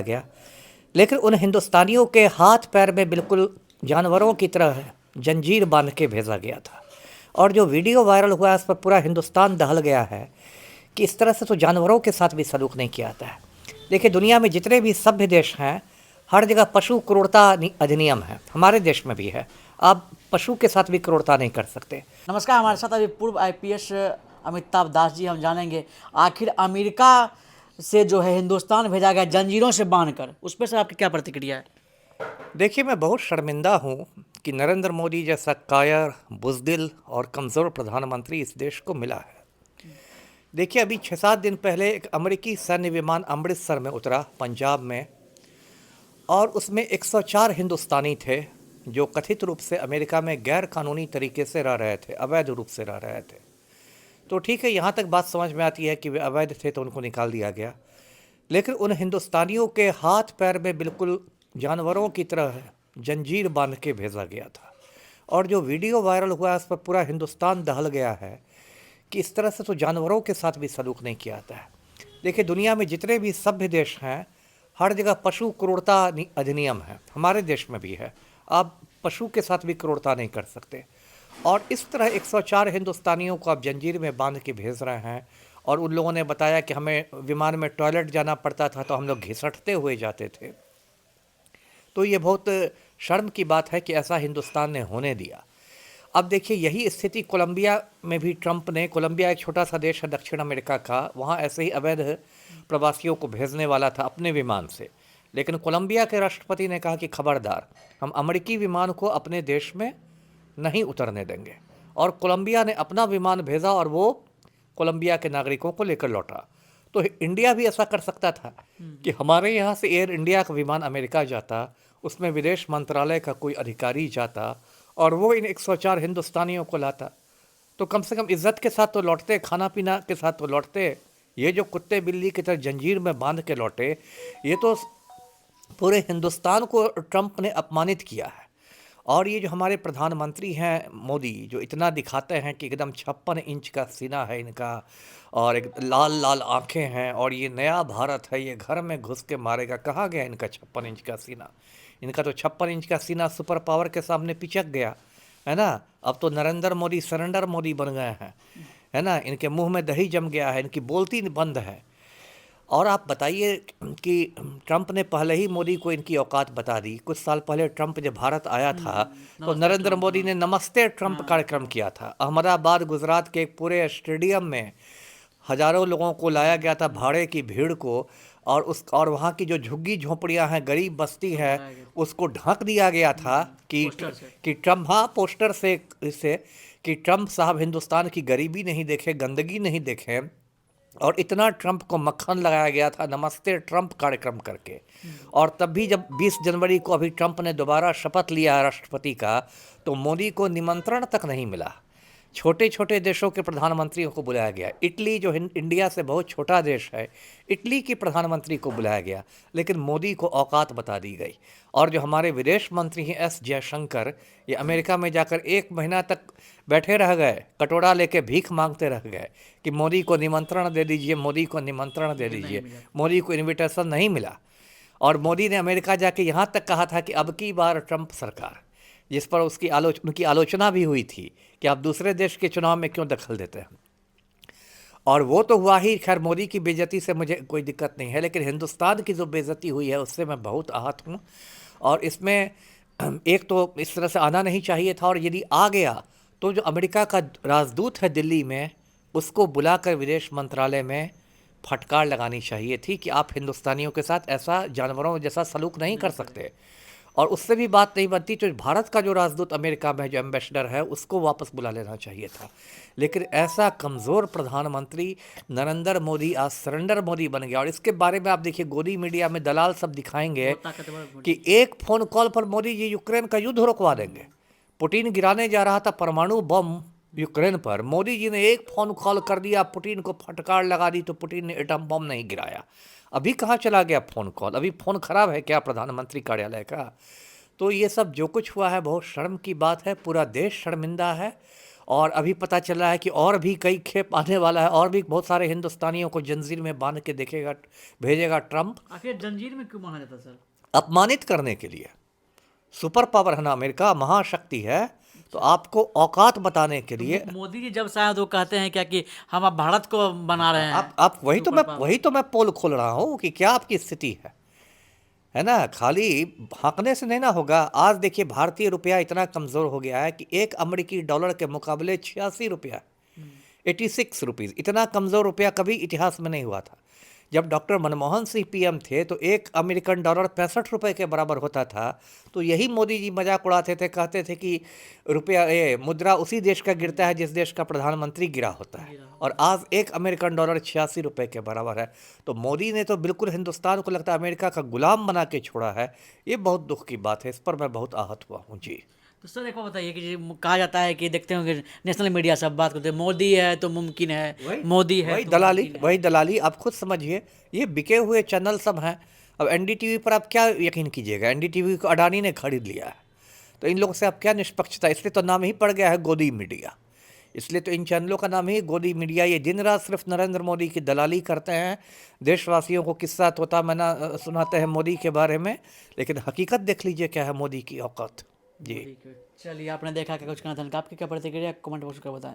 गया। लेकिन उन हिंदुस्तानियों के हाथ पैर में बिल्कुल जानवरों की तरह जंजीर बांध के भेजा गया था। और जो वीडियो वायरल हुआ है उस पर पूरा हिंदुस्तान दहल गया है कि इस तरह से तो जानवरों के साथ भी सलूक नहीं किया जाता है। देखिए, दुनिया में जितने भी सभ्य देश हैं हर जगह पशु क्रूरता अधिनियम है, हमारे देश में भी है। आप पशु के साथ भी क्रूरता नहीं कर सकते। नमस्कार, हमारे साथ अभी पूर्व आईपीएस अमिताभ दास जी हम जानेंगे आखिर अमेरिका से जो है हिंदुस्तान भेजा गया जंजीरों से बांधकर, उस पर सर आपकी क्या प्रतिक्रिया है? देखिए, मैं बहुत शर्मिंदा हूँ कि नरेंद्र मोदी जैसा कायर, बुज़दिल और कमज़ोर प्रधानमंत्री इस देश को मिला है। देखिए, अभी 6-7 दिन पहले एक अमेरिकी सैन्य विमान अमृतसर में उतरा, पंजाब में, और उसमें 104 हिंदुस्तानी थे जो कथित रूप से अमेरिका में गैर कानूनी तरीके से रह रहे थे, अवैध रूप से रह रहे थे। तो ठीक है, यहाँ तक बात समझ में आती है कि वे अवैध थे तो उनको निकाल दिया गया। लेकिन उन हिंदुस्तानियों के हाथ पैर में बिल्कुल जानवरों की तरह जंजीर बांध के भेजा गया था। और जो वीडियो वायरल हुआ है उस पर पूरा हिंदुस्तान दहल गया है कि इस तरह से तो जानवरों के साथ भी सलूक नहीं किया जाता है। देखिए, दुनिया में जितने भी सभ्य देश हैं हर जगह पशु क्रूरता अधिनियम है, हमारे देश में भी है। आप पशु के साथ भी क्रूरता नहीं कर सकते। और इस तरह 104 हिंदुस्तानियों को आप जंजीर में बांध के भेज रहे हैं। और उन लोगों ने बताया कि हमें विमान में टॉयलेट जाना पड़ता था तो हम लोग घिसटते हुए जाते थे। तो ये बहुत शर्म की बात है कि ऐसा हिंदुस्तान ने होने दिया। अब देखिए, यही स्थिति कोलंबिया में भी ट्रंप ने, कोलंबिया एक छोटा सा देश है दक्षिण अमेरिका का, वहाँ ऐसे ही अवैध प्रवासियों को भेजने वाला था अपने विमान से। लेकिन कोलंबिया के राष्ट्रपति ने कहा कि खबरदार, हम अमेरिकी विमान को अपने देश में नहीं उतरने देंगे। और कोलंबिया ने अपना विमान भेजा और वो कोलंबिया के नागरिकों को लेकर लौटा। तो इंडिया भी ऐसा कर सकता था कि हमारे यहाँ से एयर इंडिया का विमान अमेरिका जाता, उसमें विदेश मंत्रालय का कोई अधिकारी जाता और वो इन 104 हिंदुस्तानियों को लाता। तो कम से कम इज्जत के साथ तो लौटते, खाना पीना के साथ तो लौटते। ये जो कुत्ते बिल्ली की तरह जंजीर में बांध के लौटे, ये तो पूरे हिंदुस्तान को ट्रंप ने अपमानित किया है। और ये जो हमारे प्रधानमंत्री हैं मोदी, जो इतना दिखाते हैं कि एकदम 56 इंच का सीना है इनका और एक लाल लाल आंखें हैं और ये नया भारत है, ये घर में घुस के मारेगा। कहाँ गया इनका 56 इंच का सीना? इनका तो 56 इंच का सीना सुपर पावर के सामने पिचक गया है ना। अब तो नरेंद्र मोदी सरेंडर मोदी बन गए हैं, है ना। इनके मुंह में दही जम गया है, इनकी बोलती बंद है। और आप बताइए कि ट्रंप ने पहले ही मोदी को इनकी औकात बता दी। कुछ साल पहले ट्रंप जब भारत आया था तो नमस्ते नरेंद्र ट्रंप, मोदी ने नमस्ते ट्रंप कार्यक्रम किया था। अहमदाबाद गुजरात के एक पूरे स्टेडियम में हजारों लोगों को लाया गया था, भाड़े की भीड़ को। और वहाँ की जो झुग्गी झोंपड़ियाँ हैं, गरीब बस्ती है, उसको ढक दिया गया था कि पोस्टर से। ट्रंप, हाँ, पोस्टर से, इससे कि ट्रंप साहब हिंदुस्तान की गरीबी नहीं देखे, गंदगी नहीं देखे। और इतना ट्रंप को मक्खन लगाया गया था नमस्ते ट्रंप कार्यक्रम करके। और तब भी जब 20 जनवरी को अभी ट्रंप ने दोबारा शपथ लिया है राष्ट्रपति का, तो मोदी को निमंत्रण तक नहीं मिला। छोटे छोटे देशों के प्रधानमंत्रियों को बुलाया गया। इटली, जो इंडिया से बहुत छोटा देश है, इटली की प्रधानमंत्री को बुलाया गया, लेकिन मोदी को औकात बता दी गई। और जो हमारे विदेश मंत्री हैं एस जयशंकर, ये अमेरिका में जाकर 1 महीना तक बैठे रह गए, कटोरा लेके भीख मांगते रह गए कि मोदी को निमंत्रण दे दीजिए, मोदी को निमंत्रण दे दीजिए। मोदी को इनविटेशन नहीं मिला। और मोदी ने अमेरिका जाके यहाँ तक कहा था कि अब की बार ट्रंप सरकार, जिस पर उनकी आलोचना भी हुई थी कि आप दूसरे देश के चुनाव में क्यों दखल देते हैं। और वो तो हुआ ही। खैर, मोदी की बेइज्जती से मुझे कोई दिक्कत नहीं है, लेकिन हिंदुस्तान की जो बेइज्जती हुई है उससे मैं बहुत आहत हूँ। और इसमें एक तो इस तरह से आना नहीं चाहिए था, और यदि आ गया तो जो अमेरिका का राजदूत है दिल्ली में, उसको बुलाकर विदेश मंत्रालय में फटकार लगानी चाहिए थी कि आप हिंदुस्तानियों के साथ ऐसा जानवरों जैसा सलूक नहीं कर सकते। और उससे भी बात नहीं बनती तो भारत का जो राजदूत अमेरिका में, जो एम्बेसडर है, उसको वापस बुला लेना चाहिए था। लेकिन ऐसा कमज़ोर प्रधानमंत्री नरेंद्र मोदी आज सरेंडर मोदी बन गया। और इसके बारे में आप देखिए, गोदी मीडिया में दलाल सब दिखाएंगे कि एक फ़ोन कॉल पर मोदी जी यूक्रेन का युद्ध रुकवा देंगे। पुतिन गिराने जा रहा था परमाणु बम यूक्रेन पर, मोदी जी ने एक फ़ोन कॉल कर दिया, पुतिन को फटकार लगा दी, तो पुतिन ने एटम बम नहीं गिराया। अभी कहाँ चला गया फ़ोन कॉल? अभी फ़ोन ख़राब है क्या प्रधानमंत्री कार्यालय का? तो ये सब जो कुछ हुआ है बहुत शर्म की बात है, पूरा देश शर्मिंदा है। और अभी पता चल रहा है कि और भी कई खेप आने वाला है, और भी बहुत सारे हिंदुस्तानियों को जंजीर में बांध के देखेगा, भेजेगा ट्रंप, आखिर जंजीर में क्यों माना जाता है सर? अपमानित करने के लिए। सुपर पावर है ना अमेरिका, महाशक्ति है, तो आपको औकात बताने के लिए। मोदी जी जब शायद वो कहते हैं क्या कि हम अब भारत को बना रहे हैं आप सुपर पावर। वही तो मैं पोल खोल रहा हूँ कि क्या आपकी स्थिति है ना। खाली हाँकने से नहीं ना होगा। आज देखिए भारतीय रुपया इतना कमज़ोर हो गया है कि एक अमेरिकी डॉलर के मुकाबले 86 रुपया, 86 रुपीज़, इतना कमज़ोर रुपया कभी इतिहास में नहीं हुआ था। जब डॉक्टर मनमोहन सिंह पीएम थे तो एक अमेरिकन डॉलर 65 रुपये के बराबर होता था। तो यही मोदी जी मजाक उड़ाते थे, कहते थे कि रुपया मुद्रा उसी देश का गिरता है जिस देश का प्रधानमंत्री गिरा होता है, और आज एक अमेरिकन डॉलर 86 रुपये के बराबर है। तो मोदी ने तो बिल्कुल हिंदुस्तान को लगता है अमेरिका का गुलाम बना के छोड़ा है। ये बहुत दुख की बात है, इस पर मैं बहुत आहत हुआ हूँ जी। तो सर एक बात बताइए कि कहा जाता है कि देखते होंगे नेशनल मीडिया सब बात करते हैं मोदी है तो मुमकिन है, मोदी है वही तो दलाली, मुमकिन है। वही दलाली। आप खुद समझिए, ये बिके हुए चैनल सब हैं। अब एनडीटीवी पर आप क्या यकीन कीजिएगा, एनडीटीवी को अडानी ने खरीद लिया है, तो इन लोगों से आप क्या निष्पक्षता। इसलिए तो नाम ही पड़ गया है गोदी मीडिया, इसलिए तो इन चैनलों का नाम ही गोदी मीडिया। ये दिन रात सिर्फ नरेंद्र मोदी की दलाली करते हैं, देशवासियों को किस्सा तोता मैना सुनाते हैं मोदी के बारे में, लेकिन हकीकत देख लीजिए क्या है मोदी की औकात जी। चलिए आपने देखा क्या कुछ कहना था, आपकी क्या प्रतिक्रिया कमेंट बॉक्स में बताएं।